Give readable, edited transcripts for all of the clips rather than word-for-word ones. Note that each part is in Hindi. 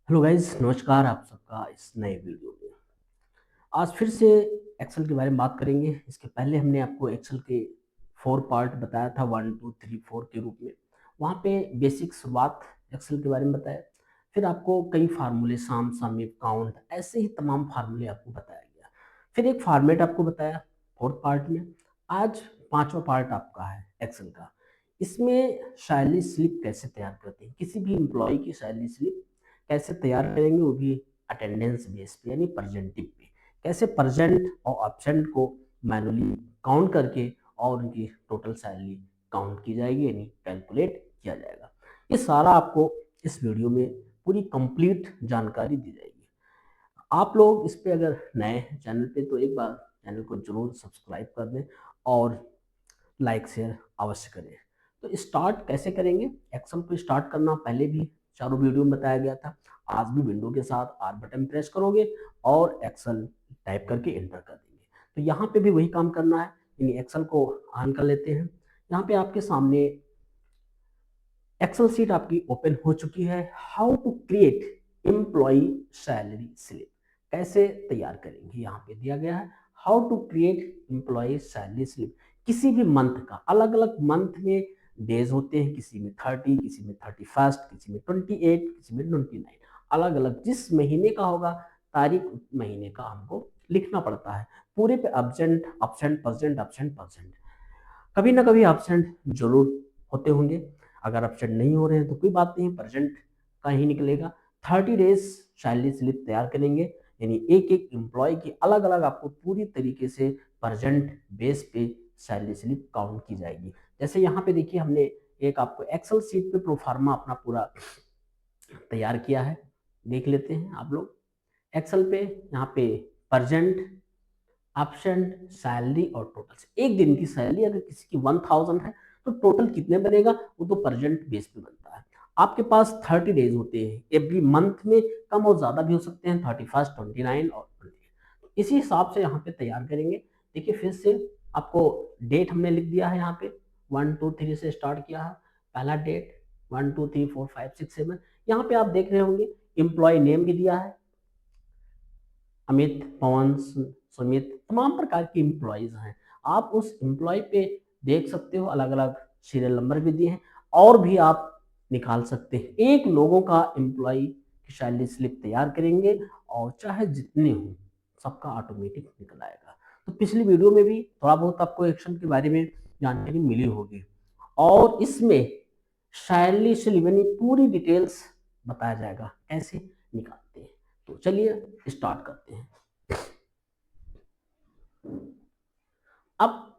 हेलो गाइज, नमस्कार आप सबका इस नए वीडियो में। आज फिर से एक्सेल के बारे में बात करेंगे। इसके पहले हमने आपको एक्सेल के 4 पार्ट बताया था, 1 2 3 4 के रूप में। वहाँ पे बेसिक शुरुआत एक्सेल के बारे में बताया। फिर आपको कई फार्मूले, साम, समीप, काउंट, ऐसे ही तमाम फार्मूले आपको बताया गया। फिर एक फॉर्मेट आपको बताया 4th पार्ट में। आज 5वां पार्ट आपका है एक्सेल का। इसमें सैलरी स्लिप कैसे तैयार करते हैं, किसी भी एम्प्लॉय की सैलरी स्लिप कैसे तैयार करेंगे, वो भी अटेंडेंस बेस पे यानी परसेंटिव पे। कैसे प्रेजेंट और एब्सेंट को मैनुअली काउंट करके और उनकी टोटल सैलरी काउंट की जाएगी यानी कैलकुलेट किया जाएगा। ये सारा आपको इस वीडियो में पूरी कंप्लीट जानकारी दी जाएगी। आप लोग इस पे अगर नए हैं चैनल पे तो एक बार चैनल को जरूर सब्सक्राइब कर दें और लाइक शेयर अवश्य करें। तो स्टार्ट कैसे करेंगे, एक्सेल को स्टार्ट करना पहले भी चारों वीडियो में बताया गया था। आज भी विंडो के साथ आर बटन प्रेस करोगे और एक्सेल टाइप करके एंटर कर देंगे। तो यहाँ पे भी वही काम करना है, यानी एक्सेल को ऑन कर लेते हैं। यहाँ पे आपके सामने एक्सेल शीट आपकी ओपन हो चुकी है। How to create employ salary slip, कैसे तैयार करेंगे, यहाँ पे दिया गया है। How to create employ salary slip. किसी भी मंथ का अलग अलग मंथ में डेज होते हैं, किसी में 30, किसी में 31, किसी में 28, किसी में 29। अलग अलग जिस महीने का होगा तारीख उस महीने का हमको लिखना पड़ता है। पूरे पे absent absent percent absent percent, कभी ना कभी एब्सेंट जरूर होते होंगे। अगर एब्सेंट नहीं हो रहे हैं तो कोई बात नहीं, प्रेजेंट का ही निकलेगा। 30 डेज सैलरी स्लिप तैयार करेंगे, यानी एक एक एम्प्लॉय की अलग अलग आपको पूरी तरीके से प्रेजेंट बेस पे सैलरी स्लिप काउंट की जाएगी। जैसे यहाँ पे देखिए, हमने एक आपको एक्सेल शीट पे प्रोफार्मा अपना पूरा तैयार किया है। देख लेते हैं आप लोग एक्सेल पे। यहाँ पे प्रेजेंट, एब्सेंट, सैलरी और टोटल। एक दिन की सैलरी अगर किसी की 1000 है तो टोटल कितने बनेगा, वो तो प्रेजेंट बेस पे बनता है। आपके पास 30 डेज होते हैं एवरी मंथ में, कम और ज्यादा भी हो सकते हैं, 31, 29 और 28। तो इसी हिसाब से यहाँ पे तैयार करेंगे। देखिए फिर से आपको डेट हमने लिख दिया है। यहाँ पे 1 2 3 से स्टार्ट किया है। पहला डेट 1 2 3 4 5 6 7। यहाँ पे आप देख रहे होंगे एम्प्लॉय नेम भी दिया है, अमित, पवन, सुमित, तमाम प्रकार के एम्प्लॉयज हैं। आप उस एम्प्लॉय पे देख सकते हो, अलग अलग सीरियल नंबर भी दिए हैं। और भी आप निकाल सकते हैं। एक लोगों का एम्प्लॉय की सैलरी स्लिप तैयार करेंगे और चाहे जितने हो सबका ऑटोमेटिक निकल आएगा। तो पिछली वीडियो में भी थोड़ा बहुत आपको एक्शन के बारे में जानकारी मिली होगी और इसमें सैलरी स्लिप यानी पूरी डिटेल्स बताया जाएगा कैसे निकालते हैं। तो चलिए स्टार्ट करते हैं। अब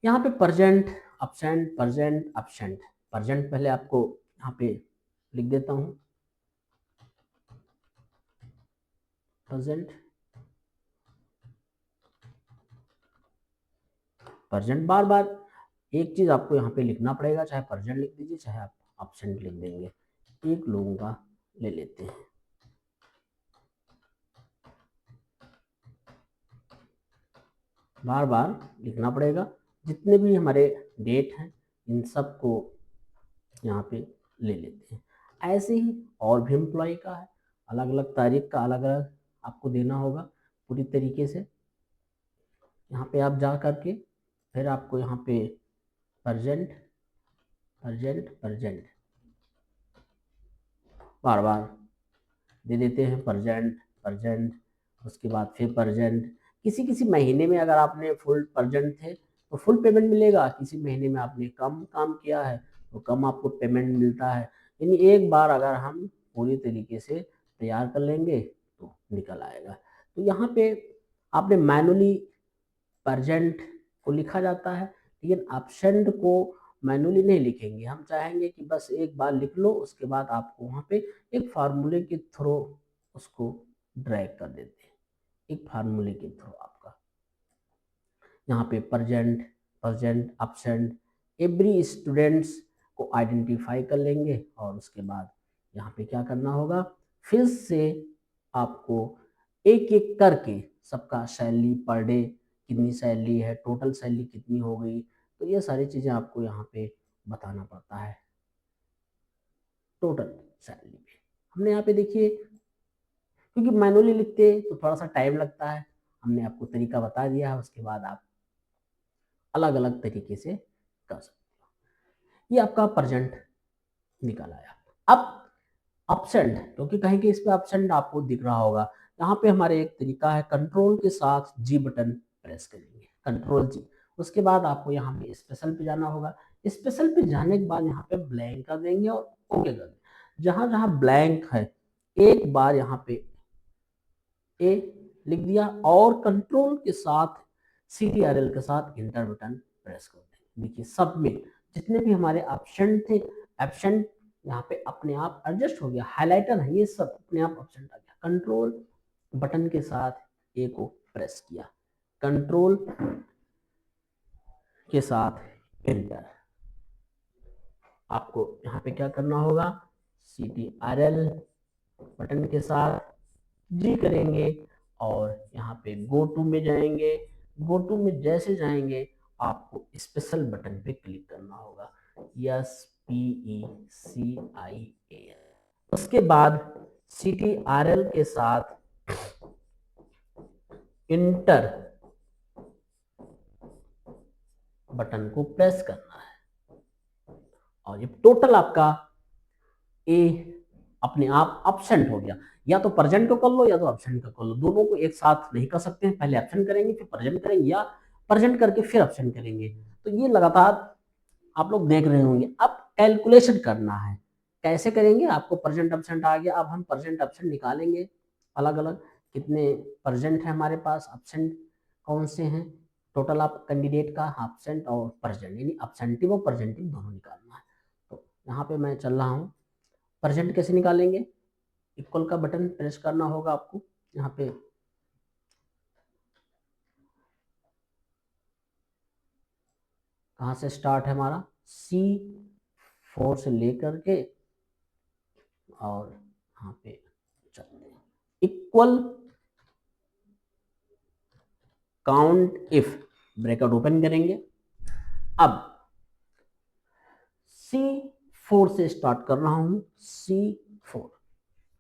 यहाँ पे present, absent, present, absent. Present पहले आपको यहाँ पे लिख देता हूँ, प्रेजेंट, प्रेजेंट। बार बार एक चीज आपको यहाँ पे लिखना पड़ेगा, चाहे प्रेजेंट लिख दीजिए चाहे आप एब्सेंट लिख देंगे। एक लोगों का ले लेते हैं, बार बार लिखना पड़ेगा। जितने भी हमारे डेट हैं इन सबको यहाँ पे ले लेते हैं। ऐसे ही और भी एम्प्लॉय का है, अलग अलग तारीख का अलग अलग आपको देना होगा पूरी तरीके से। यहाँ पे आप जा करके फिर आपको यहाँ पे प्रेजेंट, प्रेजेंट, प्रेजेंट बार बार दे देते हैं। प्रेजेंट, प्रेजेंट, उसके बाद फिर प्रेजेंट। किसी किसी महीने में अगर आपने फुल प्रेजेंट थे तो फुल पेमेंट मिलेगा, किसी महीने में आपने कम काम किया है तो कम आपको पेमेंट मिलता है। यानी एक बार अगर हम पूरी तरीके से तैयार कर लेंगे तो निकल आएगा। तो यहाँ पे आपने मैनुअली प्रेजेंट को लिखा जाता है, लेकिन एब्सेंट को मैनुअली नहीं लिखेंगे। हम चाहेंगे कि बस एक बार लिख लो, उसके बाद आपको वहाँ पे एक फार्मूले के थ्रू उसको ड्रैग कर देते हैं, एक फार्मूले के थ्रू आपका यहाँ पे present, present, absent, every students को आइडेंटिफाई कर लेंगे। और उसके बाद यहाँ पे क्या करना होगा, फिर से आपको एक एक करके सबका सैलरी पर डे कितनी सैलरी है, टोटल सैलरी कितनी हो गई, तो ये सारी चीज़ें आपको यहाँ पे बताना पड़ता है टोटल सैलरी पे। हमने यहाँ पे देखिए, क्योंकि मैनुअली लिखते तो थोड़ा सा टाइम लगता है, हमने आपको तरीका बता दिया है, उसके बाद आप अलग अलग तरीके से कर सकते हो। ये आपका प्रेजेंट निकल आया। अब अपसेंट, क्योंकि कहीं के इस पे अपसेंट आपको दिख रहा होगा, यहाँ पे हमारे एक तरीका है, कंट्रोल के साथ जी बटन प्रेस करेंगे, कंट्रोल जी। उसके बाद आपको यहाँ पे स्पेशल पे जाना होगा, स्पेशल पे जाने के बाद यहाँ पे ब्लैंक कर देंगे और ओके कर देंगे। जहां जहां ब्लैंक है एक बार यहाँ पे ए लिख दिया और कंट्रोल के साथ CTRL के साथ इंटर बटन प्रेस कर देंगे। देखिए सब में जितने भी हमारे ऑप्शन थे, एब्सेंट यहाँ पे अपने आप एडजस्ट हो गया, हाइलाइटर है ये सब अपने आप एब्सेंट आ गया। कंट्रोल बटन के साथ ए को प्रेस किया, कंट्रोल के साथ इंटर। आपको यहाँ पे क्या करना होगा, CTRL बटन के साथ जी करेंगे और यहाँ पे गो टू में जाएंगे। गो टू में जैसे जाएंगे आपको स्पेशल बटन पे क्लिक करना होगा, SPECIAL। उसके बाद CTRL के साथ इंटर बटन को प्रेस करना है और ये टोटल आपका ए अपने आप एब्सेंट हो गया। या तो प्रेजेंट को कर लो या तो एब्सेंट को कर लो, दोनों को एक साथ नहीं कर सकते हैं, पहले एब्सेंट करेंगे फिर प्रेजेंट करेंगे, या प्रेजेंट करके फिर एब्सेंट करेंगे। तो ये लगातार आप लोग देख रहे होंगे। अब कैलकुलेशन करना है, कैसे करेंगे, आपको प्रेजेंट एब्सेंट आ गया, अब हम प्रेजेंट एब्सेंट निकालेंगे अलग अलग, कितने प्रेजेंट है हमारे पास, एब्सेंट कौन से हैं, टोटल आप कैंडिडेट का एब्सेंट और प्रेजेंट, यानी एब्सेंटिव और प्रेजेंटिव दोनों निकालना है। तो यहाँ पे मैं चल रहा हूँ, प्रेजेंट कैसे निकालेंगे, इक्वल का बटन प्रेस करना होगा आपको। यहाँ पे कहाँ से स्टार्ट है हमारा, C4 से लेकर के और यहाँ पे चलते हैं, equal count if, bracket open करेंगे। अब C4 से स्टार्ट कर रहा हूँ, C4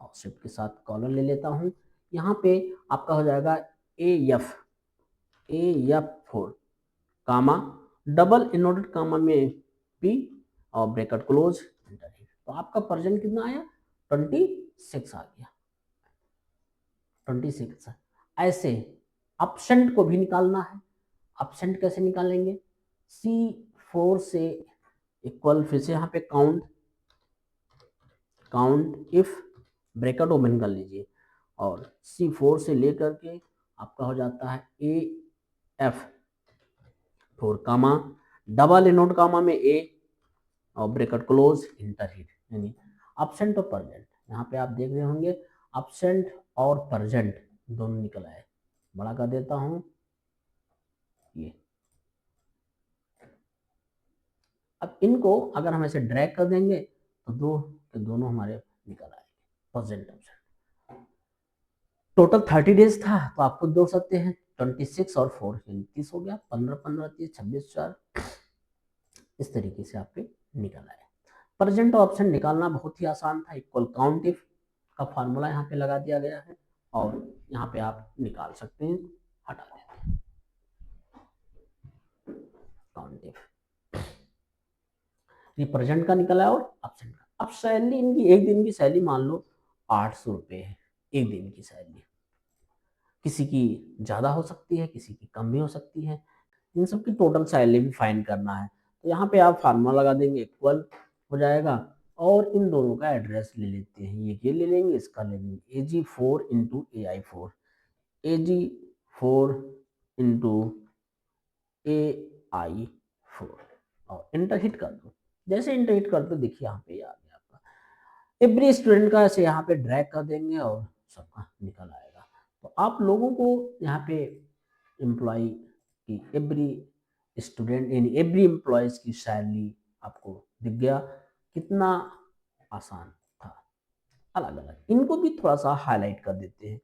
और शिफ्ट के साथ कॉलर ले लेता हूँ। यहाँ पे आपका हो जाएगा AF4 कामा डबल इनवर्टेड कामा में P और ब्रैकेट क्लोज, तो आपका प्रेजेंट कितना आया, 26 आ गया, 26। ऐसे एब्सेंट को भी निकालना है, एब्सेंट कैसे निकालेंगे, C4 से इक्वल, फिर से यहाँ पे काउंट इफ ब्रैकेट ओपन कर लीजिए और C4 से लेकर के आपका हो जाता है AF4 कामा डबल इनवर्ट कामा में A और ब्रैकेट क्लोज इंटर हिट, यानी एब्सेंट और प्रेजेंट। यहाँ पे आप देख रहे होंगे एब्सेंट और प्रेजेंट दोनों निकल आए। बड़ा कर देता हूँ ये। अब इनको अगर हम ऐसे ड्रैग कर देंगे तो दोनों हमारे निकल आएंगे, प्रेजेंट एब्सेंट। टोटल 30 डेज था तो आपको जोड़ सकते हैं 26 और 4 30 हो गया, 15 15 30 26 4, इस तरीके से आपके निकल आए। प्रेजेंट और ऑप्शन निकालना बहुत ही आसान था, इक्वल काउंट इफ का फार्मूला यहाँ पे लगा दिया गया है और यहाँ पे आप निकाल सकते हैं, हटा देते हैं काउंट इफ। ये प्रेजेंट का निकला है और ऑप्शन का। अब सैलरी इनकी, एक दिन की सैलरी मान लो 800 रुपये है, एक दिन की सैलरी, किसी की ज़्यादा हो सकती है, किसी की कम भी हो सकती है, इन सब की टोटल सैलरी भी फाइंड करना है। तो यहाँ पे आप फार्मूला लगा देंगे, इक्वल हो जाएगा और इन दोनों का एड्रेस ले लेते हैं, ये ले लेंगे, इसका ले लेंगे, AG4 into AI4, AG4 into AI4 और इंटर हिट कर दो। जैसे इंटर हिट कर दो देखिए यहाँ पे आ गया आपका, एवरी स्टूडेंट का ऐसे यहाँ पे ड्रैग कर देंगे और सबका निकल आएगा। तो आप लोगों को यहाँ पे एम्प्लॉय की एवरी स्टूडेंट यानी एवरी एम्प्लॉयज की सैलरी आपको दिख गया, कितना आसान था। अलग अलग इनको भी थोड़ा सा हाईलाइट कर देते हैं,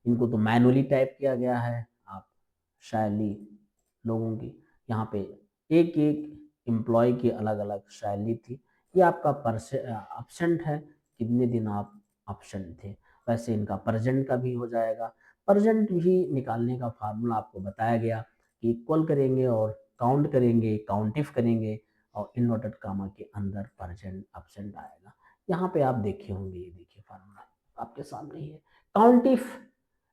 इनको तो मैनुअली टाइप किया गया है, आप सैलरी लोगों की यहाँ पे एक एक एम्प्लॉय की अलग अलग सैलरी थी। ये आपका एब्सेंट है, कितने दिन आप ऑप्शन थे। वैसे इनका प्रेजेंट का भी हो जाएगा। प्रेजेंट भी निकालने का फार्मूला आपको बताया गया कि इक्वल करेंगे और काउंट करेंगे, काउंटिफ करेंगे और इन्वर्टेड कामा के अंदर प्रेजेंट ऑप्शन आएगा। यहाँ पे आप देखे होंगे, ये देखिए फार्मूला आपके सामने ही है। काउंटिफ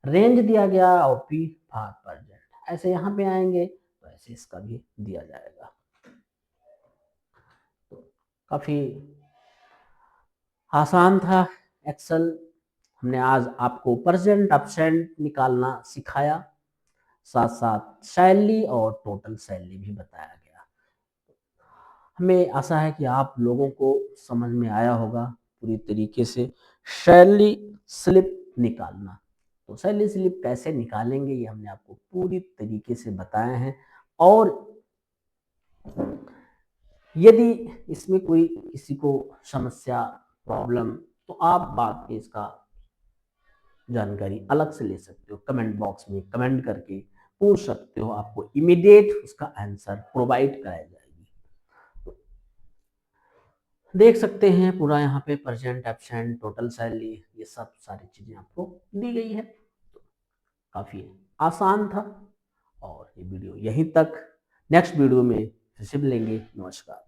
रेंज दिया गया और पी फॉर प्रेजेंट, ऐसे यहाँ पे आएंगे तो ऐसे इसका भी दिया जाएगा। तो काफी आसान था एक्सेल। हमने आज आपको प्रेजेंट एब्सेंट निकालना सिखाया, साथ साथ सैलरी और टोटल सैलरी भी बताया गया। हमें आशा है कि आप लोगों को समझ में आया होगा पूरी तरीके से सैलरी स्लिप निकालना। तो सैलरी स्लिप कैसे निकालेंगे ये हमने आपको पूरी तरीके से बताए हैं। और यदि इसमें कोई किसी को समस्या, प्रॉब्लम, तो आप बाद में इसका जानकारी अलग से ले सकते हो, कमेंट बॉक्स में कमेंट करके पूछ सकते हो, आपको इमीडिएट उसका आंसर प्रोवाइड कराया जाएगी। देख सकते हैं पूरा यहाँ पे प्रेजेंट, एब्सेंट, टोटल सैलरी, ये सब सारी चीजें आपको दी गई है। तो काफी आसान था। और ये वीडियो यहीं तक, नेक्स्ट वीडियो में फिर से मिलेंगे। नमस्कार।